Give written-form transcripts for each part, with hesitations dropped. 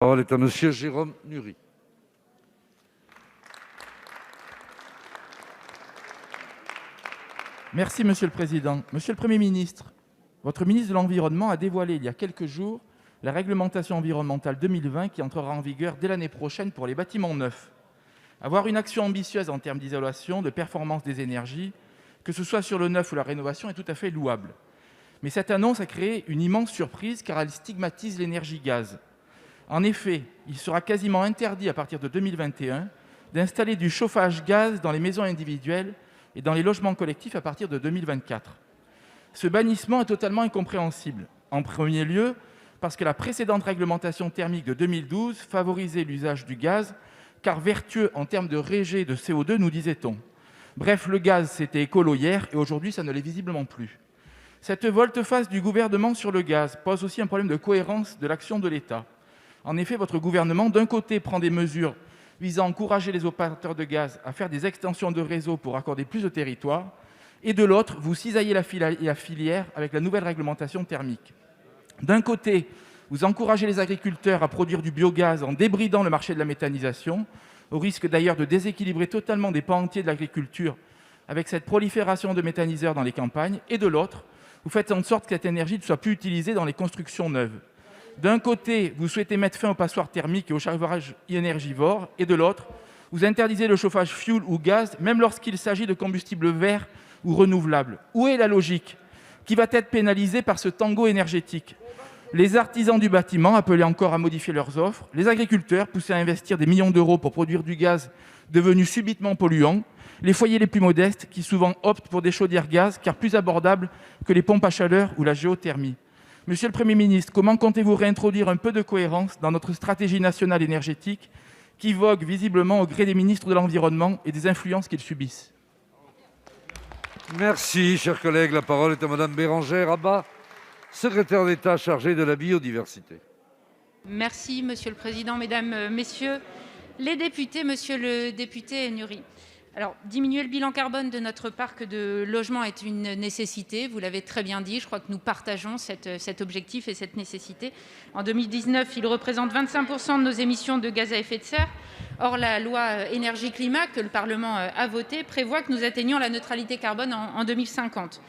parole est à monsieur Jérôme Nury. Merci Monsieur le Président. Monsieur le Premier ministre, votre ministre de l'Environnement a dévoilé il y a quelques jours la réglementation environnementale 2020 qui entrera en vigueur dès l'année prochaine pour les bâtiments neufs. Avoir une action ambitieuse en termes d'isolation, de performance des énergies, que ce soit sur le neuf ou la rénovation, est tout à fait louable. Mais cette annonce a créé une immense surprise car elle stigmatise l'énergie gaz. En effet, il sera quasiment interdit à partir de 2021 d'installer du chauffage gaz dans les maisons individuelles et dans les logements collectifs à partir de 2024. Ce bannissement est totalement incompréhensible. En premier lieu, parce que la précédente réglementation thermique de 2012 favorisait l'usage du gaz, car vertueux en termes de rejet de CO2, nous disait-on. Bref, le gaz, c'était écolo hier, et aujourd'hui, ça ne l'est visiblement plus. Cette volte-face du gouvernement sur le gaz pose aussi un problème de cohérence de l'action de l'État. En effet, votre gouvernement, d'un côté, prend des mesures visant à encourager les opérateurs de gaz à faire des extensions de réseau pour accorder plus de territoire, et de l'autre, vous cisaillez la filière avec la nouvelle réglementation thermique. D'un côté, vous encouragez les agriculteurs à produire du biogaz en débridant le marché de la méthanisation, au risque d'ailleurs de déséquilibrer totalement des pans entiers de l'agriculture avec cette prolifération de méthaniseurs dans les campagnes, et de l'autre, vous faites en sorte que cette énergie ne soit plus utilisée dans les constructions neuves. D'un côté, vous souhaitez mettre fin aux passoires thermiques et au chauffage énergivore, et de l'autre, vous interdisez le chauffage fioul ou gaz, même lorsqu'il s'agit de combustibles verts ou renouvelables. Où est la logique? Qui va être pénalisé par ce tango énergétique? Les artisans du bâtiment, appelés encore à modifier leurs offres, les agriculteurs, poussés à investir des millions d'euros pour produire du gaz devenu subitement polluant, les foyers les plus modestes, qui souvent optent pour des chaudières gaz, car plus abordables que les pompes à chaleur ou la géothermie. Monsieur le Premier ministre, comment comptez-vous réintroduire un peu de cohérence dans notre stratégie nationale énergétique qui vogue visiblement au gré des ministres de l'Environnement et des influences qu'ils subissent? Merci, chers collègues. La parole est à madame Bérangère Abba, secrétaire d'État chargée de la biodiversité. Merci, Monsieur le Président, Mesdames, Messieurs les députés, Monsieur le député Nury. Alors, diminuer le bilan carbone de notre parc de logements est une nécessité, vous l'avez très bien dit, je crois que nous partageons cet objectif et cette nécessité. En 2019, il représente 25% de nos émissions de gaz à effet de serre. Or, la loi énergie-climat que le Parlement a votée prévoit que nous atteignions la neutralité carbone en 2050.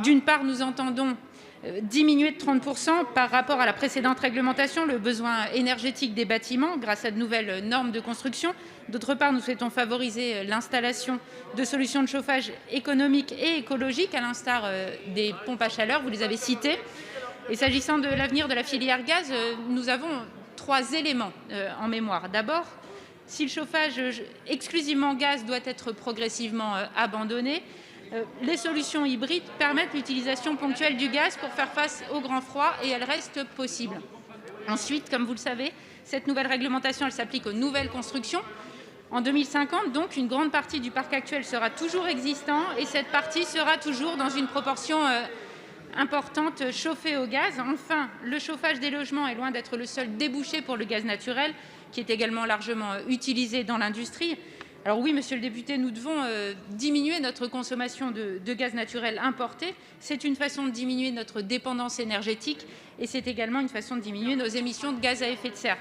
D'une part, nous entendons diminuer de 30% par rapport à la précédente réglementation le besoin énergétique des bâtiments grâce à de nouvelles normes de construction. D'autre part, nous souhaitons favoriser l'installation de solutions de chauffage économiques et écologiques, à l'instar des pompes à chaleur, vous les avez citées. Et s'agissant de l'avenir de la filière gaz, nous avons 3 éléments en mémoire. D'abord, si le chauffage exclusivement gaz doit être progressivement abandonné, les solutions hybrides permettent l'utilisation ponctuelle du gaz pour faire face au grand froid et elles restent possibles. Ensuite, comme vous le savez, cette nouvelle réglementation s'applique aux nouvelles constructions. En 2050, donc, une grande partie du parc actuel sera toujours existant et cette partie sera toujours dans une proportion importante chauffée au gaz. Enfin, le chauffage des logements est loin d'être le seul débouché pour le gaz naturel, qui est également largement utilisé dans l'industrie. Alors oui, monsieur le député, nous devons diminuer notre consommation de gaz naturel importé. C'est une façon de diminuer notre dépendance énergétique et c'est également une façon de diminuer nos émissions de gaz à effet de serre.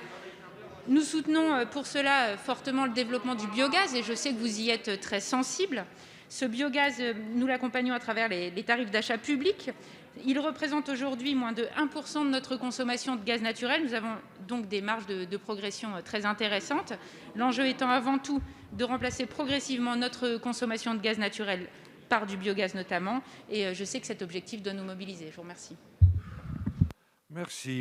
Nous soutenons pour cela fortement le développement du biogaz et je sais que vous y êtes très sensible. Ce biogaz, nous l'accompagnons à travers les tarifs d'achat public. Il représente aujourd'hui moins de 1% de notre consommation de gaz naturel. Nous avons donc des marges de progression très intéressantes. L'enjeu étant avant tout de remplacer progressivement notre consommation de gaz naturel par du biogaz notamment. Et je sais que cet objectif doit nous mobiliser. Je vous remercie. Merci.